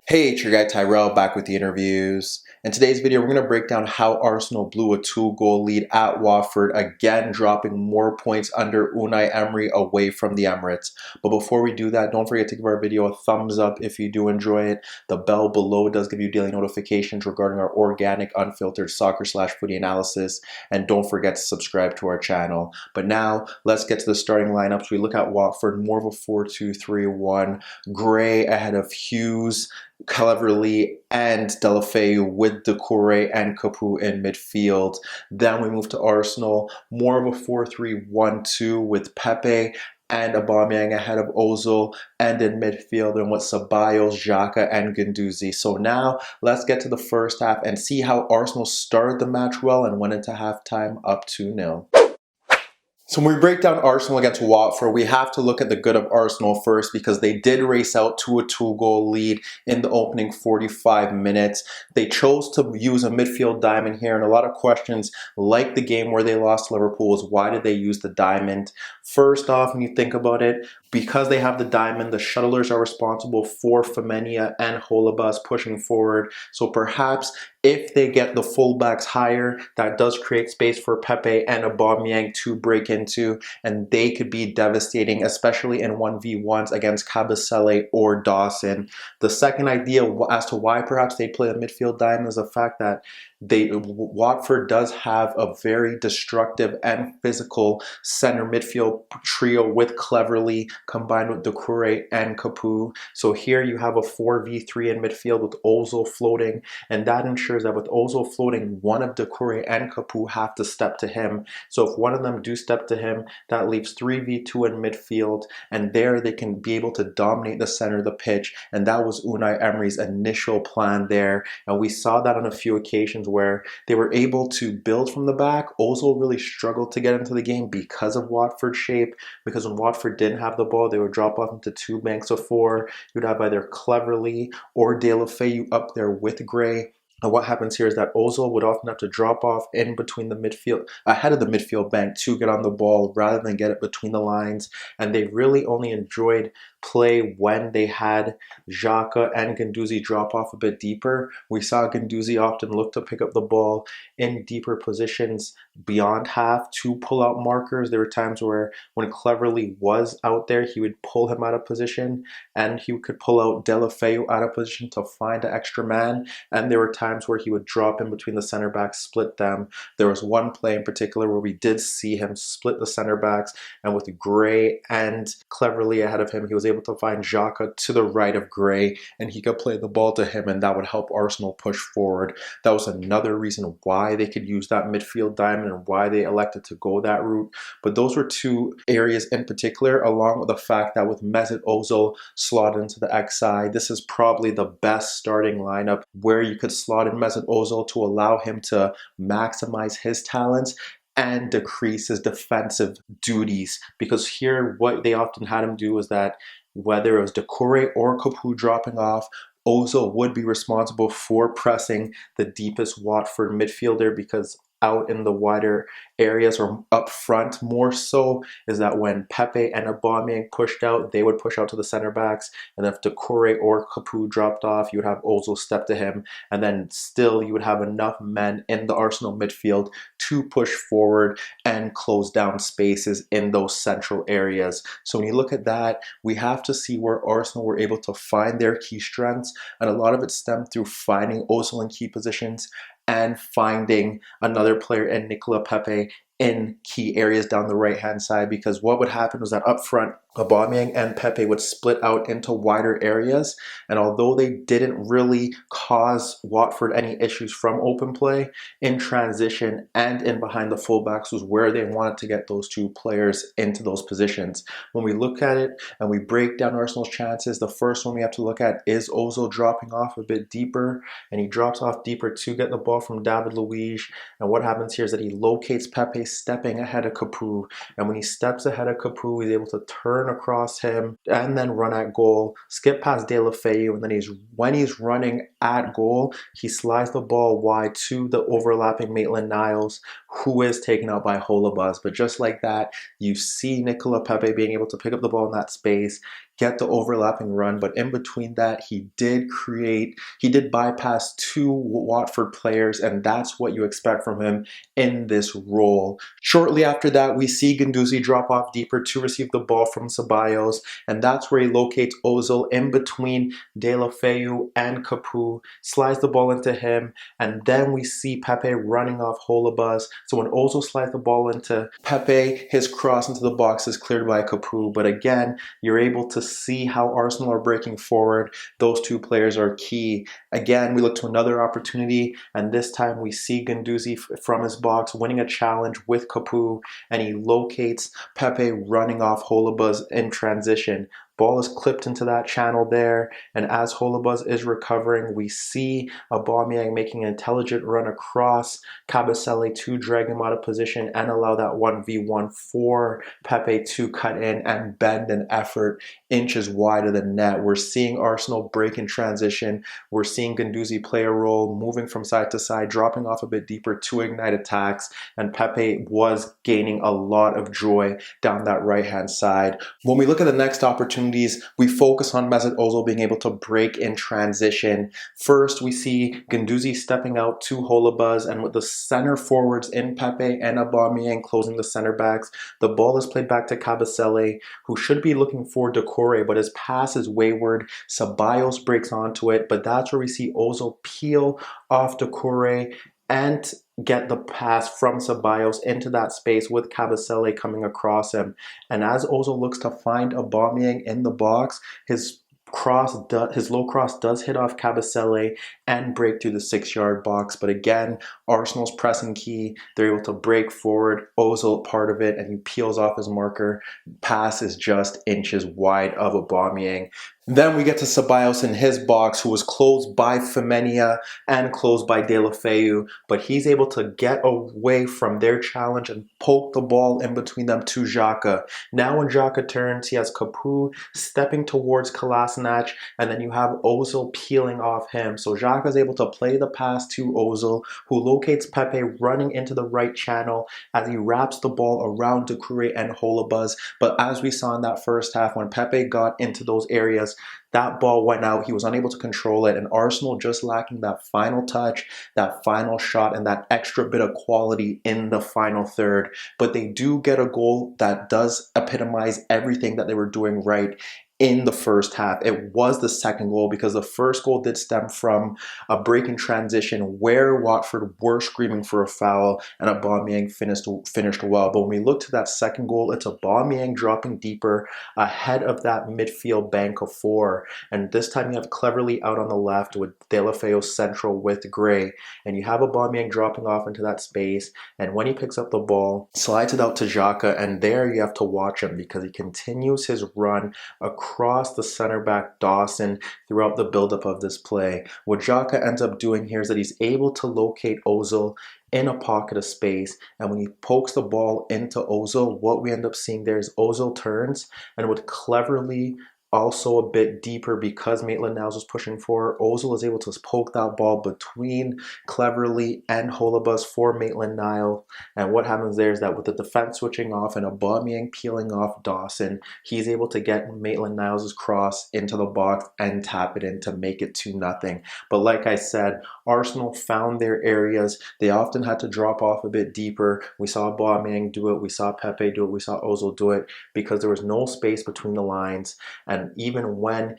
Hey, it's your guy Tyrrell back with the interviews. In today's video, we're going to break down how Arsenal blew a 2-goal lead at Watford, again dropping more points under Unai Emery away from the Emirates. But before we do that, don't forget to give our video a thumbs up if you do enjoy it. The bell below does give you daily notifications regarding our organic, unfiltered soccer/footy analysis. And don't forget to subscribe to our channel. But now, let's get to the starting lineups. We look at Watford, more of a 4-2-3-1. Gray ahead of Hughes, Cleverley and Deulofeu with Doucouré and Capoue in midfield. Then we move to Arsenal, more of a 4-3-1-2 with Pepe and Aubameyang ahead of Ozil, and in midfield and with Ceballos, Xhaka and Guendouzi. So now let's get to the first half and see how Arsenal started the match well and went into halftime up 2-0. So when we break down Arsenal against Watford, we have to look at the good of Arsenal first because they did race out to a 2-goal lead in the opening 45 minutes. They chose to use a midfield diamond here, and a lot of questions, like the game where they lost to Liverpool, is why did they use the diamond? First off, when you think about it, because they have the diamond, the shuttlers are responsible for Femenia and Holebas pushing forward. So perhaps if they get the fullbacks higher, that does create space for Pepe and Aubameyang to break into, and they could be devastating, especially in 1v1s against Kabasele or Dawson. The second idea as to why perhaps they play a midfield diamond is the fact that Watford does have a very destructive and physical center midfield trio with Cleverley combined with Doucouré and Capoue. So here you have a 4v3 in midfield with Ozil floating, and that ensures that with Ozil floating, one of Doucouré and Capoue have to step to him. So if one of them do step to him, that leaves 3v2 in midfield, and there they can be able to dominate the center of the pitch, and that was Unai Emery's initial plan there. And we saw that on a few occasions where they were able to build from the back. Ozil really struggled to get into the game because of Watford's shape, because when Watford didn't have the ball, they would drop off into two banks of four. You'd have either Cleverley or Deulofeu up there with Gray. And what happens here is that Ozil would often have to drop off in between the midfield, ahead of the midfield bank to get on the ball rather than get it between the lines. And they really only enjoyed play when they had Xhaka and Guendouzi drop off a bit deeper. We saw Guendouzi often look to pick up the ball in deeper positions beyond half to pull out markers. There were times where when Cleverley was out there, he would pull him out of position, and he could pull out Deulofeu out of position to find an extra man. And there were times where he would drop in between the center backs, split them. There was one play in particular where we did see him split the center backs, and with Gray and Cleverley ahead of him, he was able to find Xhaka to the right of Gray, and he could play the ball to him, and that would help Arsenal push forward. That was another reason why they could use that midfield diamond and why they elected to go that route. But those were two areas in particular, along with the fact that with Mesut Ozil slotted into the XI, this is probably the best starting lineup where you could slot in Mesut Ozil to allow him to maximize his talents and decrease his defensive duties. Because here what they often had him do is that whether it was Doucouré or Capoue dropping off, Ozil would be responsible for pressing the deepest Watford midfielder, because out in the wider areas or up front more so is that when Pepe and Aubameyang pushed out, they would push out to the center backs, and if Doucouré or Capoue dropped off, you would have Ozil step to him, and then still you would have enough men in the Arsenal midfield to push forward and close down spaces in those central areas. So when you look at that, we have to see where Arsenal were able to find their key strengths, and a lot of it stemmed through finding Ozil in key positions and finding another player in Nicolas Pepe in key areas down the right-hand side. Because what would happen was that up front, Aubameyang and Pepe would split out into wider areas, and although they didn't really cause Watford any issues from open play, in transition and in behind the fullbacks was where they wanted to get those two players into those positions. When we look at it and we break down Arsenal's chances, the first one we have to look at is Ozil dropping off a bit deeper, and he drops off deeper to get the ball from David Luiz. And what happens here is that he locates Pepe stepping ahead of Capoue, and when he steps ahead of Capoue, he's able to turn across him and then run at goal, skip past Deulofeu, and then when he's running at goal, he slides the ball wide to the overlapping Maitland-Niles, who is taken out by Holebas. But just like that, you see Nicolas Pepe being able to pick up the ball in that space, get the overlapping run, but in between that, he did bypass two Watford players, and that's what you expect from him in this role. Shortly after that, we see Guendouzi drop off deeper to receive the ball from Ceballos, and that's where he locates Ozil in between Deulofeu and Capoue, slides the ball into him, and then we see Pepe running off Holebas. So when Ozil slides the ball into Pepe, his cross into the box is cleared by Capoue. But again, you're able to see how Arsenal are breaking forward. Those two players are key. Again, we look to another opportunity, and this time we see Guendouzi from his box winning a challenge with Capoue, and he locates Pepe running off Holebas in transition. Ball is clipped into that channel there, and as Holebas is recovering, we see Aubameyang making an intelligent run across Kabasele to drag him out of position and allow that 1v1 for Pepe to cut in and bend an effort inches wide of the net. We're seeing Arsenal break in transition. We're seeing Guendouzi play a role, moving from side to side, dropping off a bit deeper to ignite attacks, and Pepe was gaining a lot of joy down that right-hand side. When we look at the next opportunity, we focus on Mesut Ozil being able to break in transition. First, we see Guendouzi stepping out to Holebas, and with the center forwards in Pepe and Aubameyang closing the center backs, the ball is played back to Kabasele, who should be looking for Doucouré, but his pass is wayward. Ceballos breaks onto it, but that's where we see Ozil peel off Doucouré and get the pass from Ceballos into that space with Kabasele coming across him. And as Ozil looks to find Aubameyang in the box, his low cross does hit off Kabasele and break through the 6-yard box. But again, Arsenal's pressing key. They're able to break forward. Ozil part of it, and he peels off his marker. Pass is just inches wide of Aubameyang. Then we get to Ceballos in his box, who was closed by Femenia and closed by Deulofeu, but he's able to get away from their challenge and poke the ball in between them to Xhaka. Now when Xhaka turns, he has Capoue stepping towards Kolasinac, and then you have Ozil peeling off him. So Xhaka is able to play the pass to Ozil, who locates Pepe running into the right channel as he wraps the ball around Doucouré and Holebas. But as we saw in that first half, when Pepe got into those areas, that ball went out. He was unable to control it, and Arsenal just lacking that final touch, that final shot, and that extra bit of quality in the final third. But they do get a goal that does epitomize everything that they were doing right in the first half. It was the second goal, because the first goal did stem from a break in transition where Watford were screaming for a foul and Aubameyang finished well. But when we look to that second goal, it's Aubameyang dropping deeper ahead of that midfield bank of four. And this time you have Cleverley out on the left with Deulofeu central with Gray. And you have Aubameyang dropping off into that space. And when he picks up the ball, slides it out to Xhaka. And there you have to watch him, because he continues his run across the center back Dawson throughout the buildup of this play. What Xhaka ends up doing here is that he's able to locate Ozil in a pocket of space, and when he pokes the ball into Ozil, what we end up seeing there is Ozil turns, and with Cleverley also a bit deeper because Maitland-Niles was pushing forward, Ozil is able to poke that ball between Cleverley and Holebas for Maitland-Niles. And what happens there is that with the defense switching off and Aubameyang peeling off Dawson, he's able to get Maitland-Niles' cross into the box and tap it in to make it 2-0. But like I said, Arsenal found their areas. They often had to drop off a bit deeper. We saw Aubameyang do it, we saw Pepe do it, we saw Ozil do it, because there was no space between the lines. And even when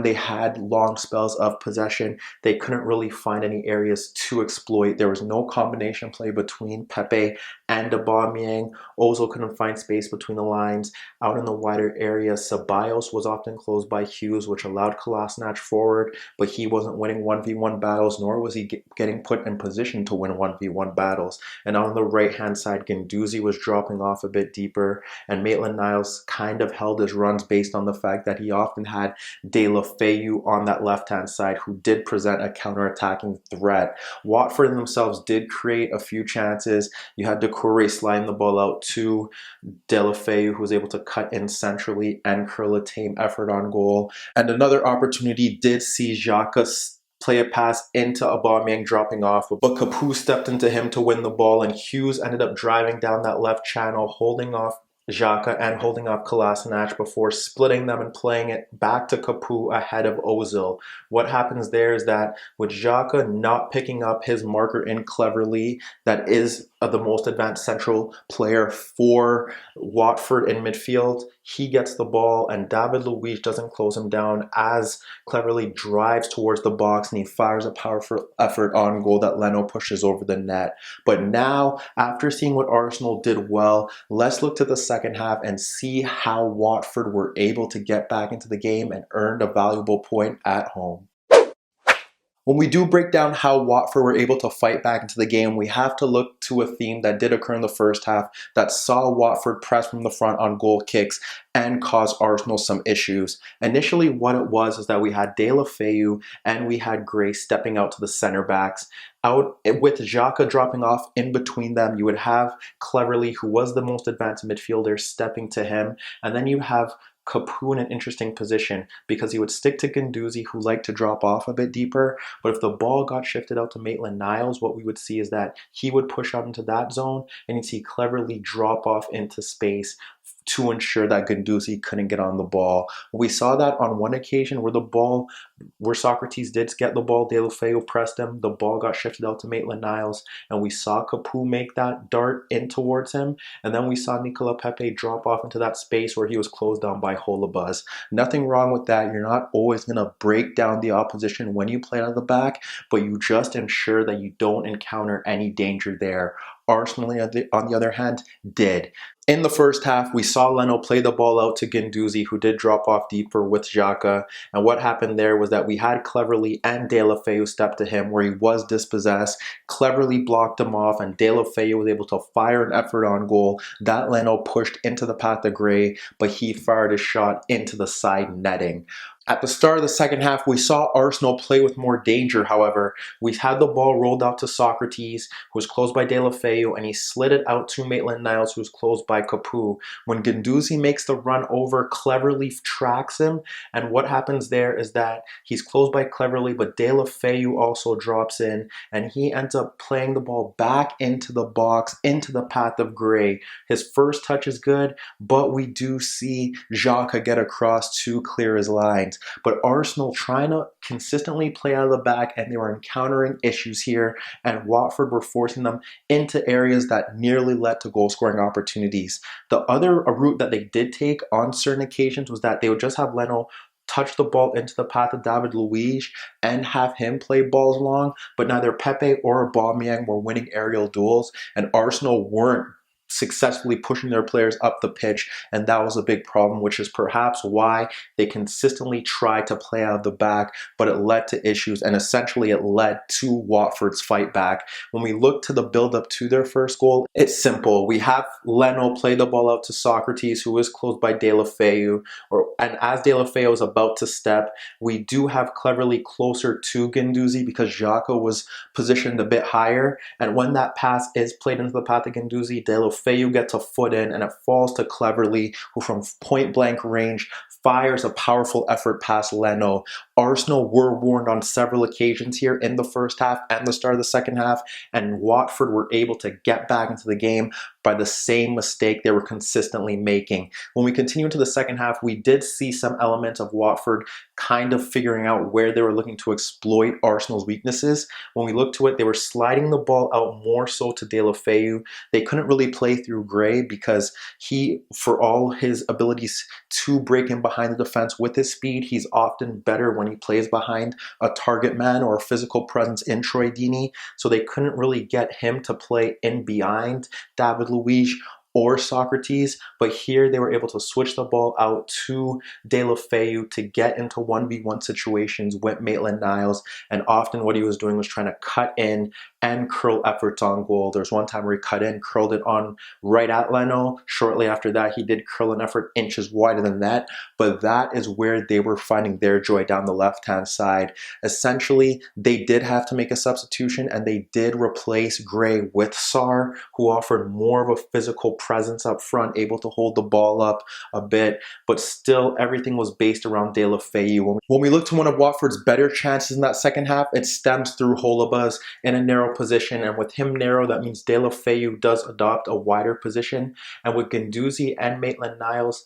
they had long spells of possession, they couldn't really find any areas to exploit. There was no combination play between Pepe and Aubameyang. Ozil couldn't find space between the lines. Out in the wider area, Ceballos was often closed by Hughes, which allowed Kolasinac forward, but he wasn't winning 1v1 battles, nor was he getting put in position to win 1v1 battles. And on the right-hand side, Guendouzi was dropping off a bit deeper, and Maitland-Niles kind of held his runs based on the fact that he often had Deulofeu on that left-hand side, who did present a counter-attacking threat. Watford themselves did create a few chances. You had Doucouré sliding the ball out to Deulofeu, who was able to cut in centrally and curl a tame effort on goal. And another opportunity did see Xhaka play a pass into Aubameyang dropping off, but Capoue stepped into him to win the ball, and Hughes ended up driving down that left channel, holding off Xhaka and holding up Kolasinac before splitting them and playing it back to Capoue ahead of Ozil. What happens there is that with Xhaka not picking up his marker in Cleverley, that is the most advanced central player for Watford in midfield, he gets the ball and David Luiz doesn't close him down as Cleverley drives towards the box and he fires a powerful effort on goal that Leno pushes over the net. But now, after seeing what Arsenal did well, let's look to the second half and see how Watford were able to get back into the game and earned a valuable point at home. When we do break down how Watford were able to fight back into the game, we have to look to a theme that did occur in the first half that saw Watford press from the front on goal kicks and cause Arsenal some issues. Initially, what it was is that we had Deulofeu and we had Gray stepping out to the center backs. Out with Xhaka dropping off in between them, you would have Cleverley, who was the most advanced midfielder, stepping to him, and then you have Capoue in an interesting position because he would stick to Guendouzi, who liked to drop off a bit deeper. But if the ball got shifted out to Maitland-Niles, what we would see is that he would push out into that zone and you'd see Cleverley drop off into space to ensure that Guendouzi couldn't get on the ball. We saw that on one occasion where Socrates did get the ball, Deulofeu pressed him, the ball got shifted out to Maitland-Niles, and we saw Capoue make that dart in towards him, and then we saw Nicola Pepe drop off into that space where he was closed down by Holebas. Nothing wrong with that. You're not always going to break down the opposition when you play out of the back, but you just ensure that you don't encounter any danger there. Arsenal, on the other hand, did. In the first half, we saw Leno play the ball out to Guendouzi, who did drop off deeper with Xhaka. And what happened there was that we had Cleverley and Deulofeu step to him where he was dispossessed. Cleverley blocked him off, and Deulofeu was able to fire an effort on goal that Leno pushed into the path of Gray, but he fired a shot into the side netting. At the start of the second half, we saw Arsenal play with more danger, however. We had the ball rolled out to Socrates, who was closed by Deulofeu, and he slid it out to Maitland-Niles, who was closed by Capoue. When Guendouzi makes the run over, Cleverley tracks him, and what happens there is that he's closed by Cleverley, but Deulofeu also drops in, and he ends up playing the ball back into the box, into the path of Gray. His first touch is good, but we do see Xhaka get across to clear his lines. But Arsenal trying to consistently play out of the back, and they were encountering issues here, and Watford were forcing them into areas that nearly led to goal-scoring opportunities. The other route that they did take on certain occasions was that they would just have Leno touch the ball into the path of David Luiz and have him play balls long, but neither Pepe or Aubameyang were winning aerial duels, and Arsenal weren't successfully pushing their players up the pitch, and that was a big problem, which is perhaps why they consistently tried to play out of the back, but it led to issues, and essentially it led to Watford's fight back. When we look to the build-up to their first goal, it's simple. We have Leno play the ball out to Socrates, who is closed by Deulofeu, and as Deulofeu is about to step, we do have Cleverley closer to Guendouzi because Xhaka was positioned a bit higher, and when that pass is played into the path of Guendouzi, Deulofeu gets a foot in and it falls to Cleverley, who from point blank range fires a powerful effort past Leno. Arsenal were warned on several occasions here in the first half and the start of the second half, and Watford were able to get back into the game by the same mistake they were consistently making. When we continue into the second half, we did see some elements of Watford kind of figuring out where they were looking to exploit Arsenal's weaknesses. When we looked to it, they were sliding the ball out more so to Deulofeu. They couldn't really play through Gray because he, for all his abilities to break in behind the defense with his speed, he's often better when he plays behind a target man or a physical presence in Troy Deeney. So they couldn't really get him to play in behind David Luiz or Socrates, but here they were able to switch the ball out to Deulofeu to get into 1v1 situations with Maitland-Niles, and often what he was doing was trying to cut in and curl efforts on goal. There's one time where he cut in, curled it on right at Leno. Shortly after that, he did curl an effort inches wider than that, but that is where they were finding their joy down the left-hand side. Essentially, they did have to make a substitution, and they did replace Gray with Sarr, who offered more of a physical presence up front, able to hold the ball up a bit, but still everything was based around Deulofeu. When we look to one of Watford's better chances in that second half, it stems through Holebas in a narrow position, and with him narrow, that means Deulofeu does adopt a wider position, and with Guendouzi and Maitland-Niles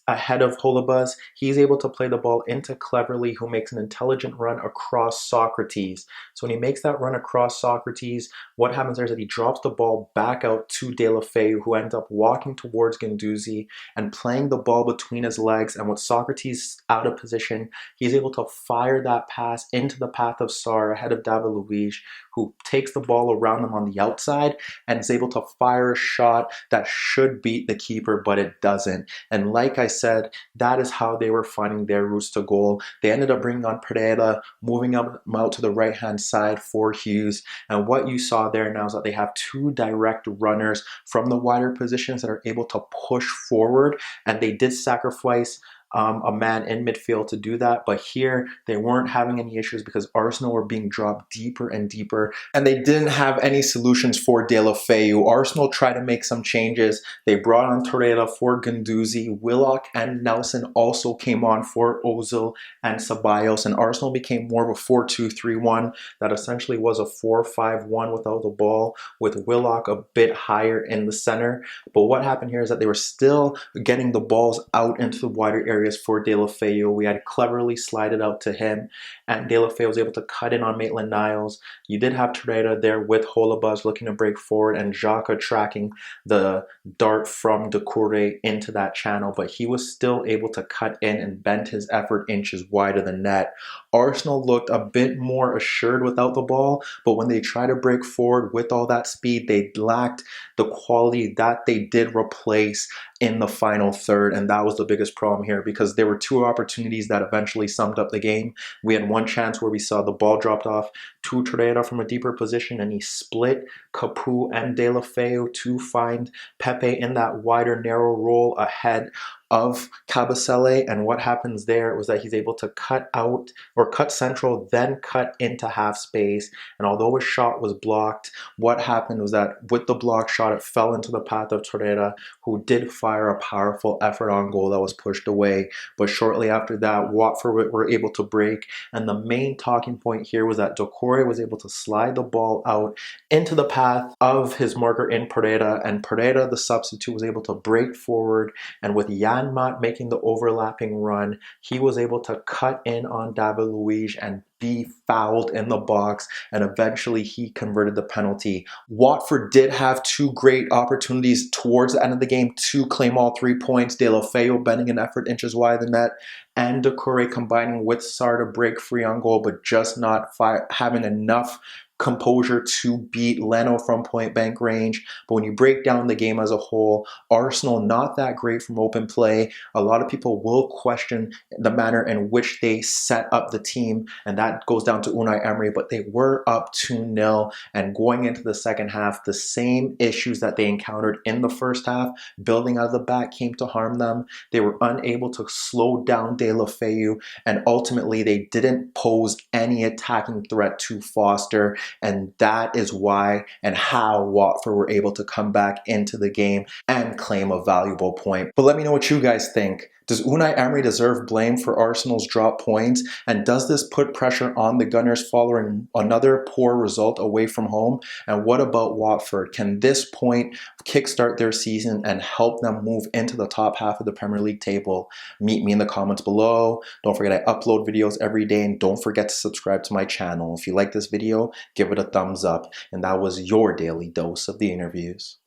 ahead of Holebas, he's able to play the ball into Cleverley, who makes an intelligent run across Socrates. So when he makes that run across Socrates, what happens there is that he drops the ball back out to Deulofeu, who ends up walking towards Guendouzi and playing the ball between his legs, and with Socrates out of position, he's able to fire that pass into the path of Sarr ahead of David Luiz, who takes the ball around him on the outside and is able to fire a shot that should beat the keeper, but it doesn't. And like I said, that is how they were finding their routes to goal. They ended up bringing on Pereyra, moving him out to the right-hand side for Hughes. And what you saw there now is that they have two direct runners from the wider positions that are able to push forward, and they did sacrifice a man in midfield to do that, but here they weren't having any issues because Arsenal were being dropped deeper and deeper, and they didn't have any solutions for Deulofeu. Arsenal tried to make some changes. They brought on Tyrrell for Guendouzi. Willock and Nelson also came on for Ozil and Ceballos, and Arsenal became more of a 4-2-3-1 that essentially was a 4-5-1 without the ball, with Willock a bit higher in the center. But what happened here is that they were still getting the balls out into the wider areas for Deulofeu. We had Cleverley slide it out to him, and Deulofeu was able to cut in on Maitland-Niles. You did have Pereyra there with Holebas looking to break forward, and Xhaka tracking the dart from Doucouré into that channel, but he was still able to cut in and bend his effort inches wide of the net. Arsenal looked a bit more assured without the ball, but when they tried to break forward with all that speed, they lacked the quality that they did replace in the final third, and that was the biggest problem here, because there were two opportunities that eventually summed up the game. We had one chance where we saw the ball dropped off to Pereyra from a deeper position, and he split Capoue and Deulofeu to find Pepe in that wider, narrow role ahead of Kabasele. And what happens there was that he's able to cut out, or cut central, then cut into half space. And although his shot was blocked, what happened was that with the blocked shot, it fell into the path of Pereyra, who did fire a powerful effort on goal that was pushed away. But shortly after that, Watford were able to break, and the main talking point here was that Doucouré was able to slide the ball out into the path of his marker in Pereyra, and Pereyra, the substitute, was able to break forward, and with Janmaat making the overlapping run, he was able to cut in on David Luiz and be fouled in the box, and eventually he converted the penalty. Watford did have two great opportunities towards the end of the game to claim all 3 points. Deulofeu bending an effort inches wide of the net, and Doucouré combining with Sarr to break free on goal, but just not having enough composure to beat Leno from point blank range. But when you break down the game as a whole, Arsenal not that great from open play. A lot of people will question the manner in which they set up the team, and that goes down to Unai Emery, but they were up 2-0, and going into the second half, the same issues that they encountered in the first half, building out of the back, came to harm them. They were unable to slow down Deulofeu, and ultimately they didn't pose any attacking threat to Foster, and that is why and how Watford were able to come back into the game and claim a valuable point. But let me know what you guys think. Does Unai Emery deserve blame for Arsenal's drop points? And does this put pressure on the Gunners following another poor result away from home? And what about Watford? Can this point kickstart their season and help them move into the top half of the Premier League table? Meet me in the comments below. Don't forget I upload videos every day, and don't forget to subscribe to my channel. If you like this video, give it a thumbs up. And that was your daily dose of the interviews.